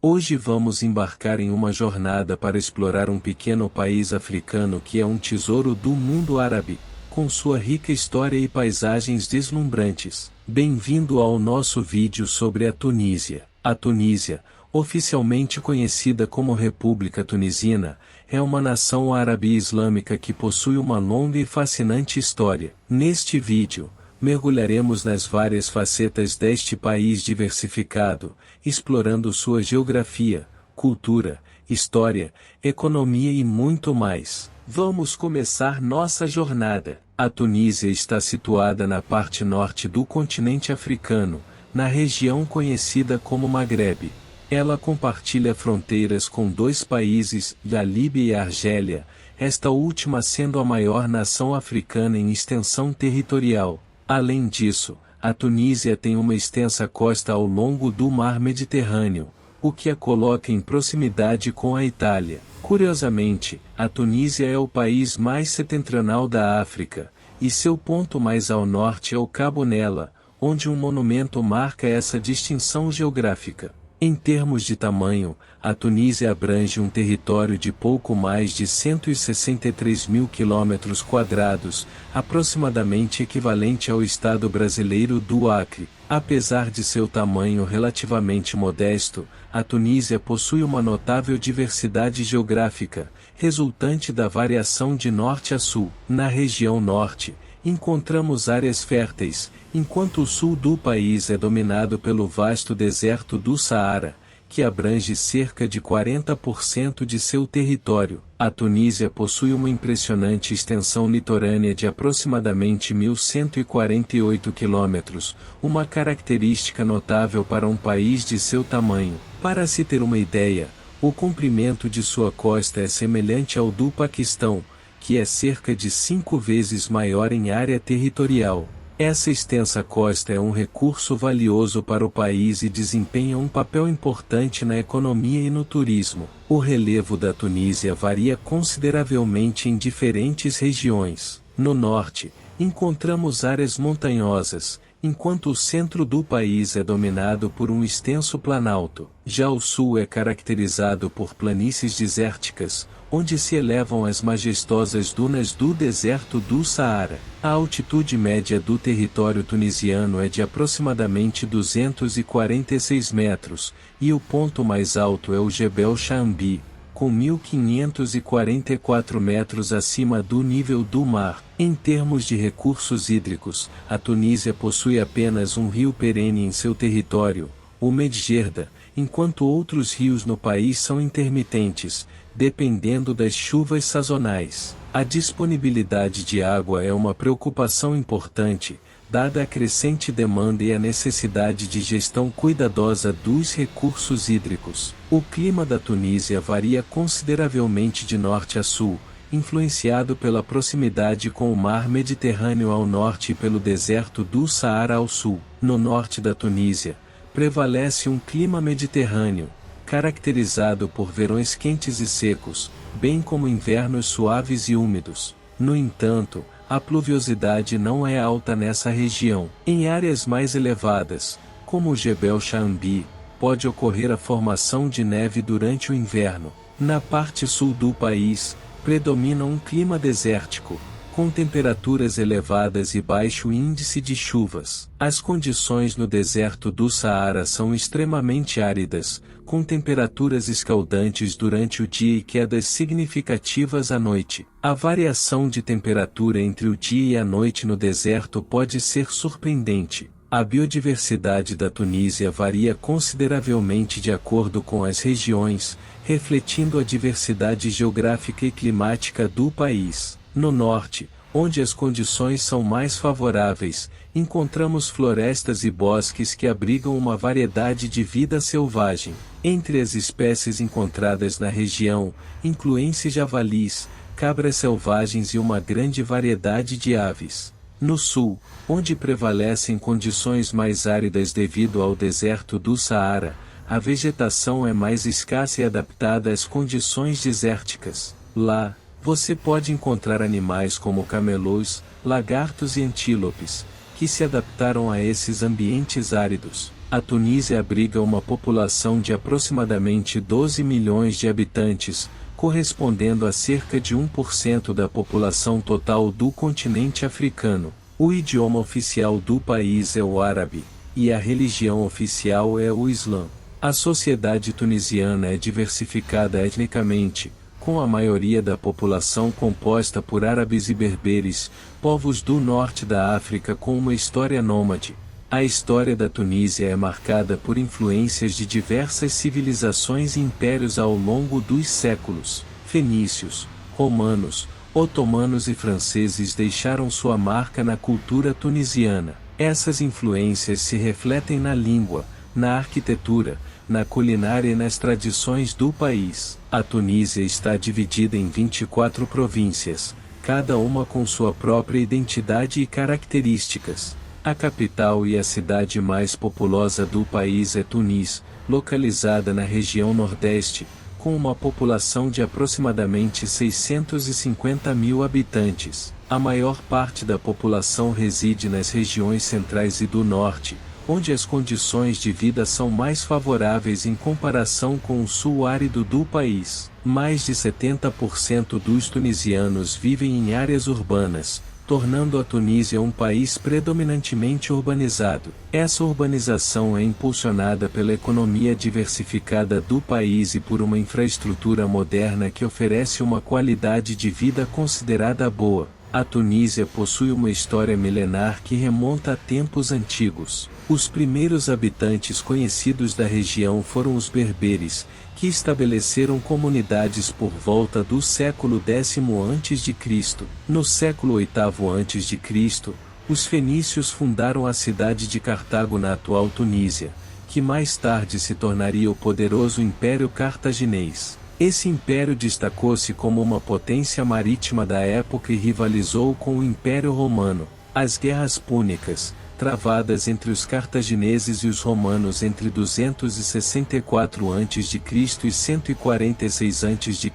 Hoje vamos embarcar em uma jornada para explorar um pequeno país africano que é um tesouro do mundo árabe, com sua rica história e paisagens deslumbrantes. Bem-vindo ao nosso vídeo sobre a Tunísia. A Tunísia, oficialmente conhecida como República Tunisina, é uma nação árabe islâmica que possui uma longa e fascinante história. Neste vídeo, mergulharemos nas várias facetas deste país diversificado, explorando sua geografia, cultura, história, economia e muito mais. Vamos começar nossa jornada. A Tunísia está situada na parte norte do continente africano, na região conhecida como Maghreb. Ela compartilha fronteiras com dois países, a Líbia e a Argélia, esta última sendo a maior nação africana em extensão territorial. Além disso, a Tunísia tem uma extensa costa ao longo do Mar Mediterrâneo, o que a coloca em proximidade com a Itália. Curiosamente, a Tunísia é o país mais setentrional da África, e seu ponto mais ao norte é o Cabo Nela, onde um monumento marca essa distinção geográfica. Em termos de tamanho, a Tunísia abrange um território de pouco mais de 163 mil quilômetros quadrados, aproximadamente equivalente ao estado brasileiro do Acre. Apesar de seu tamanho relativamente modesto, a Tunísia possui uma notável diversidade geográfica, resultante da variação de norte a sul. Na região norte, encontramos áreas férteis, enquanto o sul do país é dominado pelo vasto deserto do Saara, que abrange cerca de 40% de seu território. A Tunísia possui uma impressionante extensão litorânea de aproximadamente 1.148 quilômetros, uma característica notável para um país de seu tamanho. Para se ter uma ideia, o comprimento de sua costa é semelhante ao do Paquistão, que é cerca de 5 vezes maior em área territorial. Essa extensa costa é um recurso valioso para o país e desempenha um papel importante na economia e no turismo. O relevo da Tunísia varia consideravelmente em diferentes regiões. No norte, encontramos áreas montanhosas, enquanto o centro do país é dominado por um extenso planalto. Já o sul é caracterizado por planícies desérticas, onde se elevam as majestosas dunas do deserto do Saara. A altitude média do território tunisiano é de aproximadamente 246 metros, e o ponto mais alto é o Jebel Chaambi, com 1.544 metros acima do nível do mar. Em termos de recursos hídricos, a Tunísia possui apenas um rio perene em seu território, o Medjerda, enquanto outros rios no país são intermitentes, dependendo das chuvas sazonais. A disponibilidade de água é uma preocupação importante, dada a crescente demanda e a necessidade de gestão cuidadosa dos recursos hídricos. O clima da Tunísia varia consideravelmente de norte a sul, influenciado pela proximidade com o Mar Mediterrâneo ao norte e pelo deserto do Saara ao sul. No norte da Tunísia, prevalece um clima mediterrâneo, caracterizado por verões quentes e secos, bem como invernos suaves e úmidos. No entanto, a pluviosidade não é alta nessa região. Em áreas mais elevadas, como o Jebel Chaambi, pode ocorrer a formação de neve durante o inverno. Na parte sul do país, predomina um clima desértico, com temperaturas elevadas e baixo índice de chuvas. As condições no deserto do Saara são extremamente áridas, com temperaturas escaldantes durante o dia e quedas significativas à noite. A variação de temperatura entre o dia e a noite no deserto pode ser surpreendente. A biodiversidade da Tunísia varia consideravelmente de acordo com as regiões, refletindo a diversidade geográfica e climática do país. No norte, onde as condições são mais favoráveis, encontramos florestas e bosques que abrigam uma variedade de vida selvagem. Entre as espécies encontradas na região, incluem-se javalis, cabras selvagens e uma grande variedade de aves. No sul, onde prevalecem condições mais áridas devido ao deserto do Saara, a vegetação é mais escassa e adaptada às condições desérticas. Lá, você pode encontrar animais como camelôs, lagartos e antílopes, que se adaptaram a esses ambientes áridos. A Tunísia abriga uma população de aproximadamente 12 milhões de habitantes, correspondendo a cerca de 1% da população total do continente africano. O idioma oficial do país é o árabe, e a religião oficial é o Islã. A sociedade tunisiana é diversificada etnicamente, com a maioria da população composta por árabes e berberes, povos do norte da África com uma história nômade. A história da Tunísia é marcada por influências de diversas civilizações e impérios ao longo dos séculos. Fenícios, romanos, otomanos e franceses deixaram sua marca na cultura tunisiana. Essas influências se refletem na língua, na arquitetura, na culinária e nas tradições do país. A Tunísia está dividida em 24 províncias, cada uma com sua própria identidade e características. A capital e a cidade mais populosa do país é Tunis, localizada na região Nordeste, com uma população de aproximadamente 650 mil habitantes. A maior parte da população reside nas regiões centrais e do norte, onde as condições de vida são mais favoráveis em comparação com o sul árido do país. Mais de 70% dos tunisianos vivem em áreas urbanas, tornando a Tunísia um país predominantemente urbanizado. Essa urbanização é impulsionada pela economia diversificada do país e por uma infraestrutura moderna que oferece uma qualidade de vida considerada boa. A Tunísia possui uma história milenar que remonta a tempos antigos. Os primeiros habitantes conhecidos da região foram os berberes, que estabeleceram comunidades por volta do século X a.C. No século VIII a.C., os fenícios fundaram a cidade de Cartago na atual Tunísia, que mais tarde se tornaria o poderoso Império Cartaginês. Esse império destacou-se como uma potência marítima da época e rivalizou com o Império Romano. As guerras púnicas, travadas entre os cartagineses e os romanos entre 264 a.C. e 146 a.C.,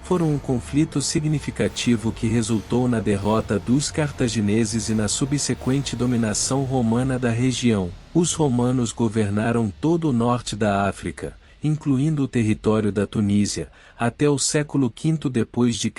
foram um conflito significativo que resultou na derrota dos cartagineses e na subsequente dominação romana da região. Os romanos governaram todo o norte da África, incluindo o território da Tunísia, até o século V d.C.,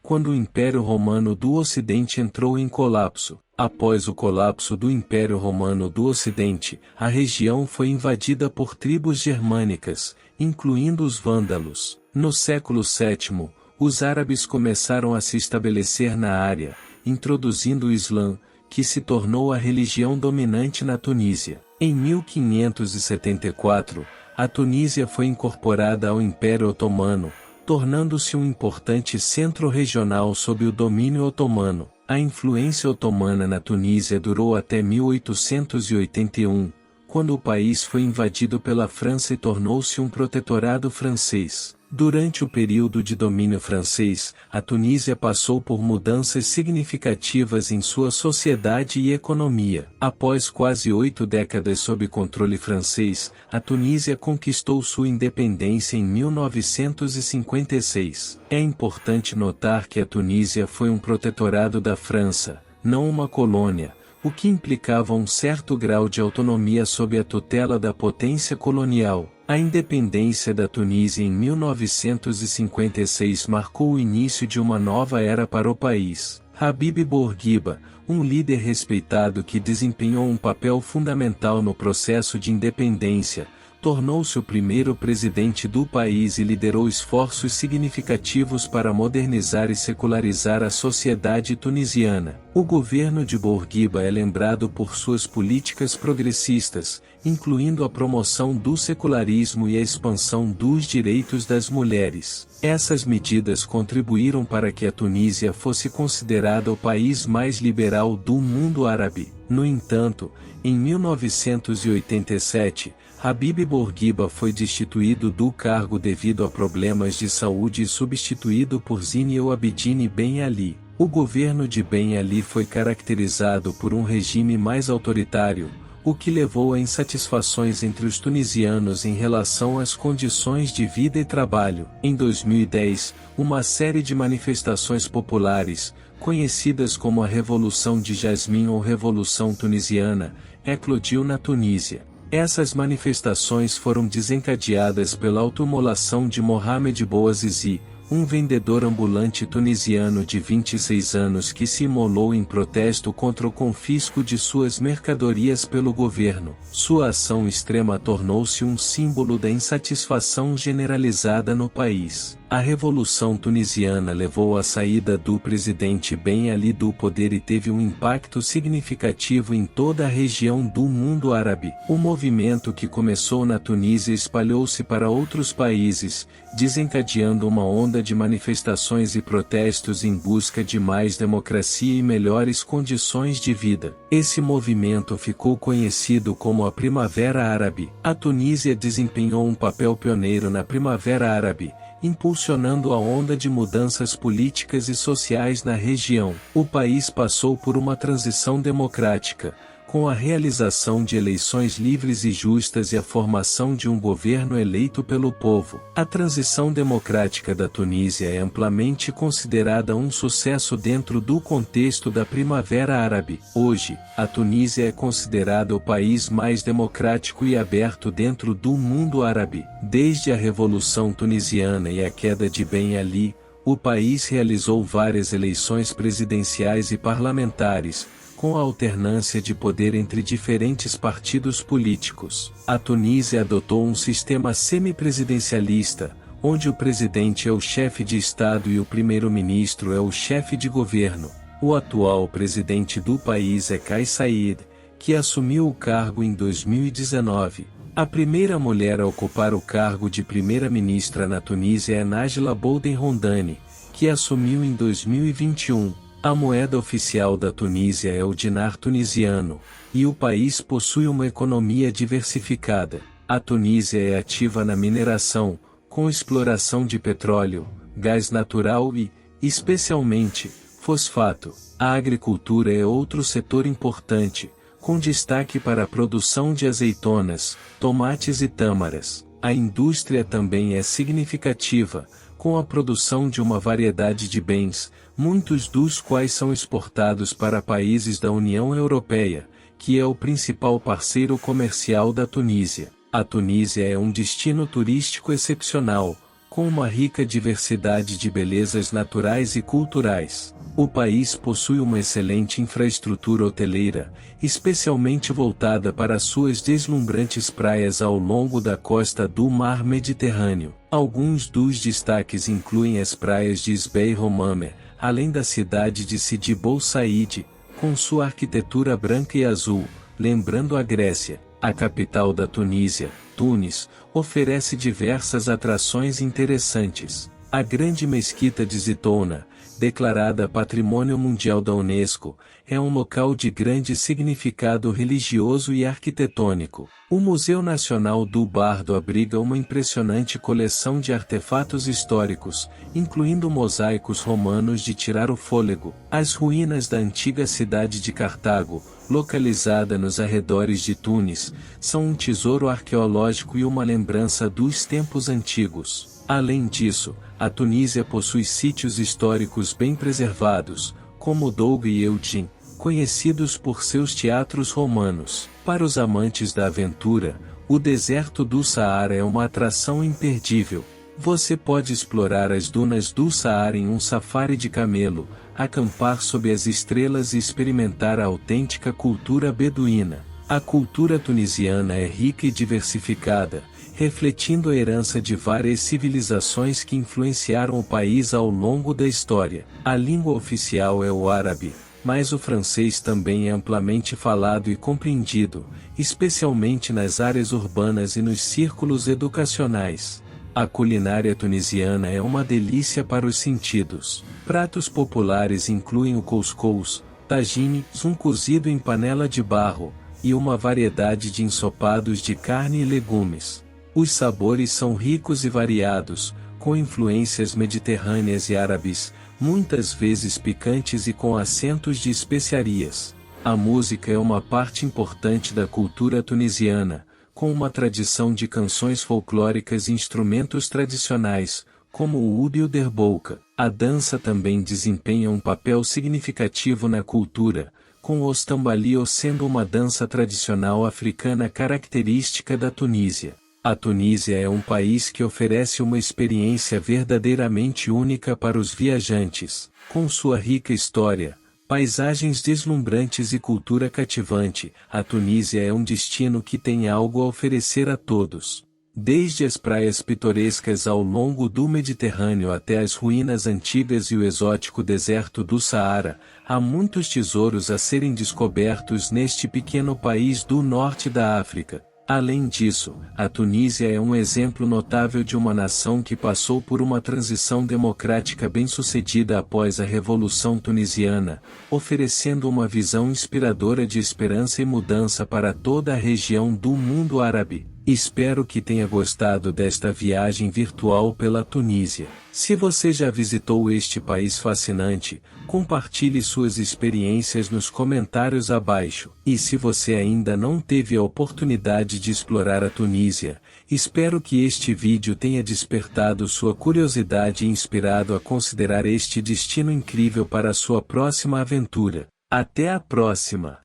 quando o Império Romano do Ocidente entrou em colapso. Após o colapso do Império Romano do Ocidente, a região foi invadida por tribos germânicas, incluindo os vândalos. No século VII, os árabes começaram a se estabelecer na área, introduzindo o Islã, que se tornou a religião dominante na Tunísia. Em 1574, a Tunísia foi incorporada ao Império Otomano, tornando-se um importante centro regional sob o domínio otomano. A influência otomana na Tunísia durou até 1881, quando o país foi invadido pela França e tornou-se um protetorado francês. Durante o período de domínio francês, a Tunísia passou por mudanças significativas em sua sociedade e economia. Após quase 8 décadas sob controle francês, a Tunísia conquistou sua independência em 1956. É importante notar que a Tunísia foi um protetorado da França, não uma colônia, o que implicava um certo grau de autonomia sob a tutela da potência colonial. A independência da Tunísia em 1956 marcou o início de uma nova era para o país. Habib Bourguiba, um líder respeitado que desempenhou um papel fundamental no processo de independência, tornou-se o primeiro presidente do país e liderou esforços significativos para modernizar e secularizar a sociedade tunisiana. O governo de Bourguiba é lembrado por suas políticas progressistas, incluindo a promoção do secularismo e a expansão dos direitos das mulheres. Essas medidas contribuíram para que a Tunísia fosse considerada o país mais liberal do mundo árabe. No entanto, em 1987, Habib Bourguiba foi destituído do cargo devido a problemas de saúde e substituído por Zine El Abidine Ben Ali. O governo de Ben Ali foi caracterizado por um regime mais autoritário, o que levou a insatisfações entre os tunisianos em relação às condições de vida e trabalho. Em 2010, uma série de manifestações populares, conhecidas como a Revolução de Jasmim ou Revolução Tunisiana, eclodiu na Tunísia. Essas manifestações foram desencadeadas pela automolação de Mohamed Bouazizi, um vendedor ambulante tunisiano de 26 anos que se imolou em protesto contra o confisco de suas mercadorias pelo governo. Sua ação extrema tornou-se um símbolo da insatisfação generalizada no país. A Revolução Tunisiana levou à saída do presidente Ben Ali do poder e teve um impacto significativo em toda a região do mundo árabe. O movimento que começou na Tunísia espalhou-se para outros países, desencadeando uma onda de manifestações e protestos em busca de mais democracia e melhores condições de vida. Esse movimento ficou conhecido como a Primavera Árabe. A Tunísia desempenhou um papel pioneiro na Primavera Árabe, impulsionando a onda de mudanças políticas e sociais na região. O país passou por uma transição democrática, com a realização de eleições livres e justas e a formação de um governo eleito pelo povo. A transição democrática da Tunísia é amplamente considerada um sucesso dentro do contexto da Primavera Árabe. Hoje, a Tunísia é considerada o país mais democrático e aberto dentro do mundo árabe. Desde a Revolução Tunisiana e a queda de Ben Ali, o país realizou várias eleições presidenciais e parlamentares, com a alternância de poder entre diferentes partidos políticos. A Tunísia adotou um sistema semipresidencialista, onde o presidente é o chefe de Estado e o primeiro-ministro é o chefe de governo. O atual presidente do país é Kais Saied, que assumiu o cargo em 2019. A primeira mulher a ocupar o cargo de primeira-ministra na Tunísia é Najla Bouden Rondani, que assumiu em 2021. A moeda oficial da Tunísia é o dinar tunisiano, e o país possui uma economia diversificada. A Tunísia é ativa na mineração, com exploração de petróleo, gás natural e, especialmente, fosfato. A agricultura é outro setor importante, com destaque para a produção de azeitonas, tomates e tâmaras. A indústria também é significativa, com a produção de uma variedade de bens, muitos dos quais são exportados para países da União Europeia, que é o principal parceiro comercial da Tunísia. A Tunísia é um destino turístico excepcional, com uma rica diversidade de belezas naturais e culturais. O país possui uma excelente infraestrutura hoteleira, especialmente voltada para suas deslumbrantes praias ao longo da costa do Mar Mediterrâneo. Alguns dos destaques incluem as praias de Sbeil Romamer, além da cidade de Sidi Bou Said, com sua arquitetura branca e azul, lembrando a Grécia. A capital da Tunísia, Tunis, oferece diversas atrações interessantes. A Grande Mesquita de Zitouna, declarada Patrimônio Mundial da Unesco, é um local de grande significado religioso e arquitetônico. O Museu Nacional do Bardo abriga uma impressionante coleção de artefatos históricos, incluindo mosaicos romanos de tirar o fôlego. As ruínas da antiga cidade de Cartago, localizada nos arredores de Tunis, são um tesouro arqueológico e uma lembrança dos tempos antigos. Além disso, a Tunísia possui sítios históricos bem preservados, como Doug e Eugene, conhecidos por seus teatros romanos. Para os amantes da aventura, o deserto do Saara é uma atração imperdível. Você pode explorar as dunas do Saara em um safari de camelo, acampar sob as estrelas e experimentar a autêntica cultura beduína. A cultura tunisiana é rica e diversificada, refletindo a herança de várias civilizações que influenciaram o país ao longo da história. A língua oficial é o árabe, mas o francês também é amplamente falado e compreendido, especialmente nas áreas urbanas e nos círculos educacionais. A culinária tunisiana é uma delícia para os sentidos. Pratos populares incluem o couscous, tagine, um cozido em panela de barro, e uma variedade de ensopados de carne e legumes. Os sabores são ricos e variados, com influências mediterrâneas e árabes, muitas vezes picantes e com acentos de especiarias. A música é uma parte importante da cultura tunisiana, com uma tradição de canções folclóricas e instrumentos tradicionais, como o Oud e o Derboca. A dança também desempenha um papel significativo na cultura, com os tambalios sendo uma dança tradicional africana característica da Tunísia. A Tunísia é um país que oferece uma experiência verdadeiramente única para os viajantes, com sua rica história, paisagens deslumbrantes e cultura cativante. A Tunísia é um destino que tem algo a oferecer a todos. Desde as praias pitorescas ao longo do Mediterrâneo até as ruínas antigas e o exótico deserto do Saara, há muitos tesouros a serem descobertos neste pequeno país do norte da África. Além disso, a Tunísia é um exemplo notável de uma nação que passou por uma transição democrática bem-sucedida após a Revolução Tunisiana, oferecendo uma visão inspiradora de esperança e mudança para toda a região do mundo árabe. Espero que tenha gostado desta viagem virtual pela Tunísia. Se você já visitou este país fascinante, compartilhe suas experiências nos comentários abaixo. E se você ainda não teve a oportunidade de explorar a Tunísia, espero que este vídeo tenha despertado sua curiosidade e inspirado a considerar este destino incrível para a sua próxima aventura. Até a próxima!